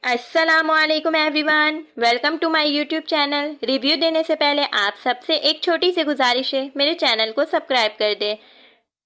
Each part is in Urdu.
السلام علیکم everyone, welcome to my YouTube channel. Review دینے سے پہلے آپ سب سے ایک چھوٹی سی گزارش ہے، میرے چینل کو سبسکرائب کر دیں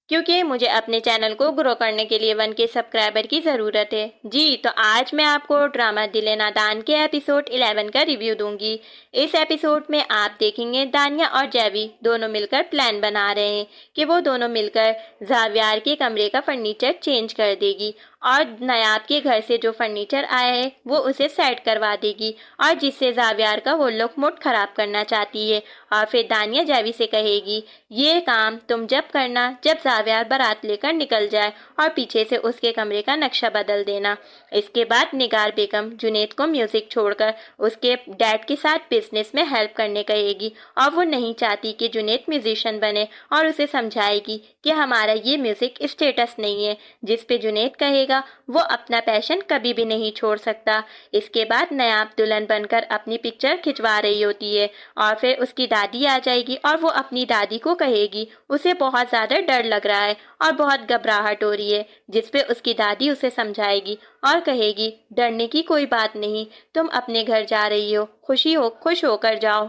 کیونکہ مجھے اپنے چینل کو گرو کرنے کے لیے 1K سبسکرائبر کی ضرورت ہے۔ جی تو آج میں آپ کو ڈرامہ دل نادان کے ایپیسوڈ 11 کا ریویو دوں گی۔ اس ایپیسوڈ میں آپ دیکھیں گے دانیہ اور جیوی دونوں مل کر پلان بنا رہے ہیں کہ وہ دونوں مل کر زاویار کے کمرے کا فرنیچر چینج کر دے گی اور نیاب کے گھر سے جو فرنیچر آیا ہے وہ اسے سیٹ کروا دے گی، اور جس سے زاویار کا وہ لک موڈ خراب کرنا چاہتی ہے۔ اور پھر دانیہ جیوی سے کہے گی یہ کام تم جب کرنا جب زاویار بارات لے کر نکل جائے، اور پیچھے سے اس کے کمرے کا نقشہ بدل دینا۔ اس کے بعد نگار بیگم جنید کو میوزک چھوڑ کر اس کے ڈیڈ کے ساتھ بزنس میں ہیلپ کرنے کہے گی، اور وہ نہیں چاہتی کہ جنید میوزیشین بنے، اور اسے سمجھائے گی کہ ہمارا یہ میوزک اسٹیٹس نہیں ہے، جس پہ جنید کہے گا وہ اپنا پیشن کبھی بھی نہیں چھوڑ سکتا۔ اس کے بعد نیاب دلہن بن کر اپنی پکچر کھنچوا رہی ہوتی ہے، اور پھر اس کی دادی آ جائے گی اور وہ اپنی دادی کو کہے گی اسے بہت زیادہ ڈر لگ رہا ہے اور بہت گھبراہٹ ہو رہی ہے، جس پہ اس کی دادی اسے سمجھائے گی اور کہے گی ڈرنے کی کوئی بات نہیں، تم اپنے گھر جا رہی ہو، خوش ہو کر جاؤ۔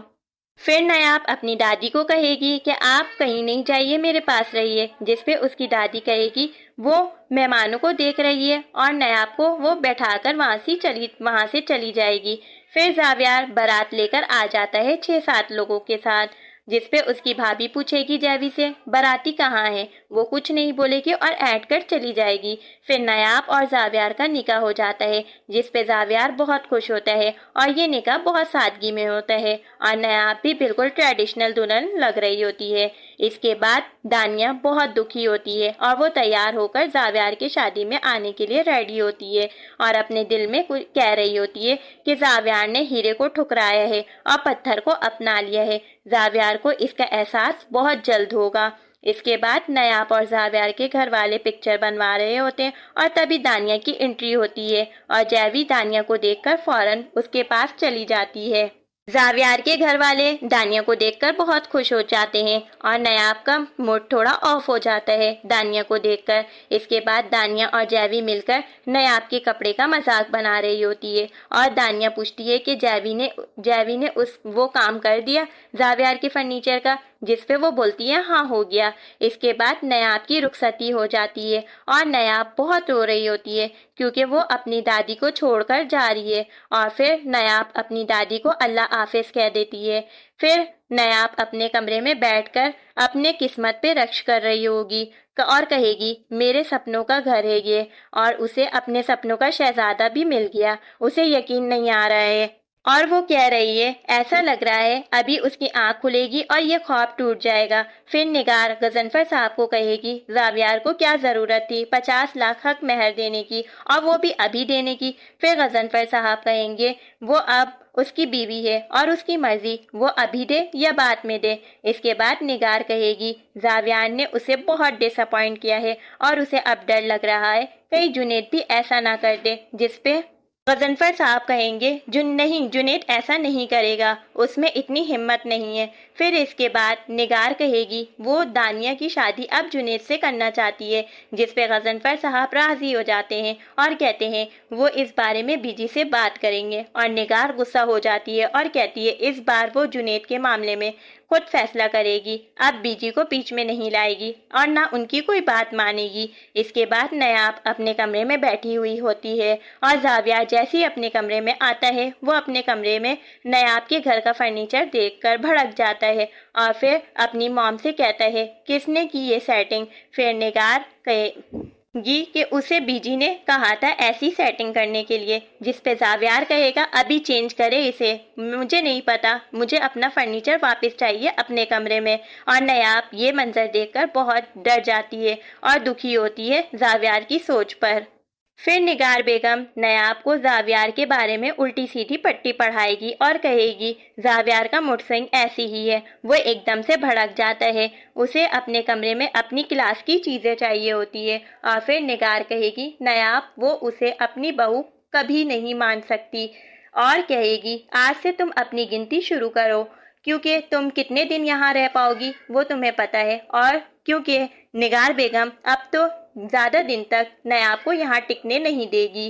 پھر نیاب اپنی دادی کو کہے گی کہ آپ کہیں نہیں جائیے، میرے پاس رہیے، جس پہ اس کی دادی کہے گی وہ مہمانوں کو دیکھ رہی ہے، اور نیاب کو وہ بیٹھا کر وہاں سے چلی جائے گی۔ پھر زاویار بارات لے کر آ جاتا ہے 6-7 لوگوں کے ساتھ، جس پہ اس کی بھابھی پوچھے گی جیوی سے باراتی کہاں ہے، وہ کچھ نہیں بولے گی اور ایڈ کر چلی جائے گی۔ پھر نیاب اور زاویار کا نکاح ہو جاتا ہے، جس پہ زاویار بہت خوش ہوتا ہے، اور یہ نکاح بہت سادگی میں ہوتا ہے، اور نیاب بھی بالکل ٹریڈیشنل دلہن لگ رہی ہوتی ہے۔ اس کے بعد دانیہ بہت دکھی ہوتی ہے، اور وہ تیار ہو کر زاویار کی شادی میں آنے کے لیے ریڈی ہوتی ہے، اور اپنے دل میں کہہ رہی ہوتی ہے کہ زاویار نے ہیرے کو ٹھکرایا ہے اور پتھر کو اپنا لیا ہے، زاویار کو اس کا احساس بہت جلد ہوگا۔ اس کے بعد نیاب اور زاویار کے گھر والے پکچر بنوا رہے ہوتے ہیں، اور تبھی دانیہ کی انٹری ہوتی ہے، اور جیوی دانیہ کو دیکھ کر فوراً اس کے پاس چلی جاتی ہے۔ زاویار کے گھر والے دانیہ کو دیکھ کر بہت خوش ہو جاتے ہیں، اور نیاب کا موڈ تھوڑا آف ہو جاتا ہے دانیہ کو دیکھ کر۔ اس کے بعد دانیہ اور جیوی مل کر نیاب کے کپڑے کا مذاق بنا رہی ہوتی ہے، اور دانیہ پوچھتی ہے کہ جیوی نے وہ کام کر دیا زاویار کے فرنیچر کا، جس پہ وہ بولتی ہے ہاں ہو گیا۔ اس کے بعد نیاب کی رخصتی ہو جاتی ہے، اور نیاب بہت رو رہی ہوتی ہے کیونکہ وہ اپنی دادی کو چھوڑ کر جا رہی ہے، اور پھر نیاب اپنی دادی کو اللہ حافظ کہہ دیتی ہے۔ پھر نیاب اپنے کمرے میں بیٹھ کر اپنے قسمت پہ رقص کر رہی ہوگی اور کہے گی میرے سپنوں کا گھر ہے یہ، اور اسے اپنے سپنوں کا شہزادہ بھی مل گیا، اسے یقین نہیں آ رہا ہے، اور وہ کہہ رہی ہے ایسا لگ رہا ہے ابھی اس کی آنکھ کھلے گی اور یہ خواب ٹوٹ جائے گا۔ پھر نگار غضنفر صاحب کو کہے گی زاویار کو کیا ضرورت تھی 50 لاکھ حق مہر دینے کی، اور وہ بھی ابھی دینے کی۔ پھر غضنفر صاحب کہیں گے وہ اب اس کی بیوی ہے اور اس کی مرضی، وہ ابھی دے یا بعد میں دے۔ اس کے بعد نگار کہے گی زاویار نے اسے بہت ڈس اپوائنٹ کیا ہے، اور اسے اب ڈر لگ رہا ہے کہیں جنید بھی ایسا نہ کر دے، جس پہ غضنفر صاحب کہیں گے نہیں، جنید ایسا نہیں کرے گا، اس میں اتنی ہمت نہیں ہے۔ پھر اس کے بعد نگار کہے گی وہ دانیہ کی شادی اب جنید سے کرنا چاہتی ہے، جس پہ غضنفر صاحب راضی ہو جاتے ہیں اور کہتے ہیں وہ اس بارے میں بیجی سے بات کریں گے، اور نگار غصہ ہو جاتی ہے اور کہتی ہے اس بار وہ جنید کے معاملے میں خود فیصلہ کرے گی، اب بیجی کو بیچ میں نہیں لائے گی اور نہ ان کی کوئی بات مانے گی۔ اس کے بعد نیاب اپنے کمرے میں بیٹھی ہوئی ہوتی ہے، اور زاویار جیسے ہی اپنے کمرے میں آتا ہے وہ اپنے کمرے میں نیاب کے گھر کا فرنیچر دیکھ کر بھڑک جاتا ہے، اور پھر اپنی موم سے کہتا ہے کس نے کی یہ سیٹنگ۔ پھر نگار کہے گی کہ اسے بیجی نے کہا تھا ایسی سیٹنگ کرنے کے لیے، جس پہ زاویار کہے گا ابھی چینج کرے اسے، مجھے نہیں پتا، مجھے اپنا فرنیچر واپس چاہیے اپنے کمرے میں۔ اور نیاب یہ منظر دیکھ کر بہت ڈر جاتی ہے اور دکھی ہوتی ہے زاویار کی سوچ پر۔ پھر نگار بیگم نیاب کو زاویار کے بارے میں الٹی سیدھی پٹی پڑھائے گی اور کہے گی زاویار کا موڈ سوئنگ ایسی ہی ہے، وہ ایک دم سے بھڑک جاتا ہے، اسے اپنے کمرے میں اپنی کلاس کی چیزیں چاہیے ہوتی ہے۔ اور پھر نگار کہے گی نیاب وہ اسے اپنی بہو کبھی نہیں مان سکتی، اور کہے گی آج سے تم اپنی گنتی شروع کرو، کیونکہ تم کتنے دن یہاں رہ پاؤ گی وہ تمہیں پتہ ہے، اور کیونکہ نگار بیگم اب تو زیادہ دن تک نیاب کو یہاں ٹکنے نہیں دے گی۔